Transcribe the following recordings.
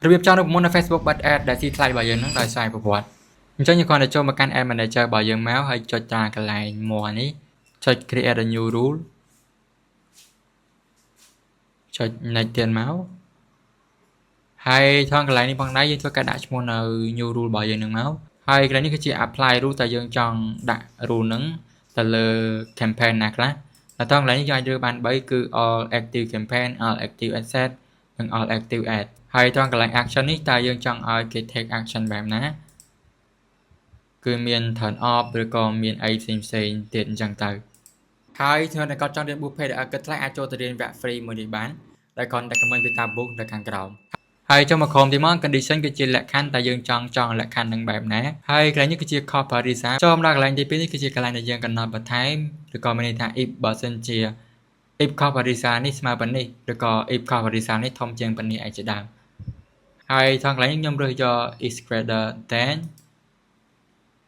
របៀបចង់រូបមន្តនៅ Facebook បិទ ad ដែលស៊ីថ្លៃរបស់យើងនឹងដោយសារប្រវត្តិអញ្ចឹងយើងគ្រាន់តែចូលមកកាន់ Ad Manager របស់យើងមកហើយចុចតាកន្លែង More នេះចុច Create a new rule ចុច Next ទៀតមកហើយថងកន្លែងនេះផងដែរយើងធ្វើការដាក់ឈ្មោះនៅ new rule របស់យើងនឹងមកហើយកន្លែងនេះគឺជា apply rule តែយើងចង់ដាក់ rule នឹងទៅលើ campaign ណាខ្លះហើយថងកន្លែងនេះយើងអាចរើសបាន3គឺ all active campaign all active asset និង all active ad ហើយថងកន្លែង action នេះតើយើងចង់ឲ្យគេ take action បែបណាគឺមាន turn off ឬក៏មានអីផ្សេងទៀតអញ្ចឹងទៅហើយถ้าគាត់ចង់រៀន book page ឲ្យគិតថ្លៃអាចចូលទៅរៀនវគ្គ free មួយនេះបានដែលគាត់ recommend ពីតា book នៅខាងក្រោមហើយចុះមកក្រោមទីមក condition គឺជាលក្ខខណ្ឌតែយើងចង់លក្ខខណ្ឌនឹងបែបណាហើយកន្លែងនេះគឺជា comparison ចូលមកដល់កន្លែងទី2នេះគឺជាកន្លែងដែលយើងកំណត់បន្ថែមឬក៏មានន័យថា if បើសិនជា if comparison នេះស្មើប៉ុណ្នេះឬក៏ if comparison នេះធំជាងប៉ុណ្នេះឯជាដើមហើយថងកន្លែងនេះខ្ញុំរើសយក is greater than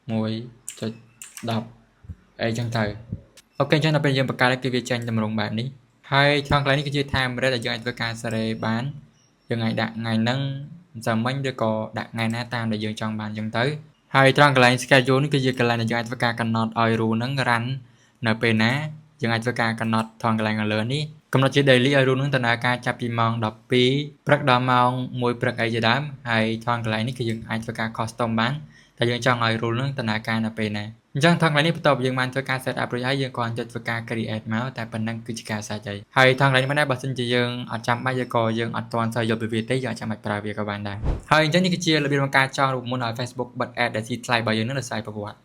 1.10 អីចឹងទៅអូខេអញ្ចឹងដល់ពេលយើងបង្កើតគឺវាចេញតម្រង់បែបនេះហើយថងកន្លែងនេះគឺជា time rate ដែលយើងអាចធ្វើការសេរីបានយើងអាចដាក់ថ្ងៃហ្នឹងចាំមិញឬក៏ដាក់ថ្ងៃណាតាមដែលយើងចង់បានអញ្ចឹងទៅហើយត្រង់កន្លែង schedule នេះគឺជាកន្លែងដែលយើងអាចធ្វើការកំណត់ឲ្យ rule ហ្នឹង run នៅពេលណាយើងអាចធ្វើការកំណត់ថងកន្លែងខាងលើនេះកំណត់ជា daily ឲ្យ rule ហ្នឹងដំណើរការចាប់ពីម៉ោង12ព្រឹកដល់ម៉ោង1ព្រឹកអីជាដើមហើយថងកន្លែងនេះគឺយើងអាចធ្វើការ custom បានតែយើងចង់ឲ្យ rule ហ្នឹងដំណើរការនៅពេលណាអញ្ចឹងថងកន្លែងនេះបន្ទាប់ពីយើងបានធ្វើការ set up រួចហើយយើងគ្រាន់តែធ្វើការ create មកតែប៉ុណ្ណឹងគឺជាការសាច់ហើយថងកន្លែងនេះមិនដែរបើសិនជាយើងអត់ចាំបាច់ឬក៏យើងអត់ទាន់ស្វែងយល់ពីវាទេយើងអាចចាំបាច់ប្រើវាក៏បានដែរហើយអញ្ចឹងនេះគឺជារបៀបក្នុងការចងរូបមន្តឲ្យ Facebook បិទ ad ដែលស៊ីថ្លៃរបស់យើងនឹងដោយសារប្រវត្តិ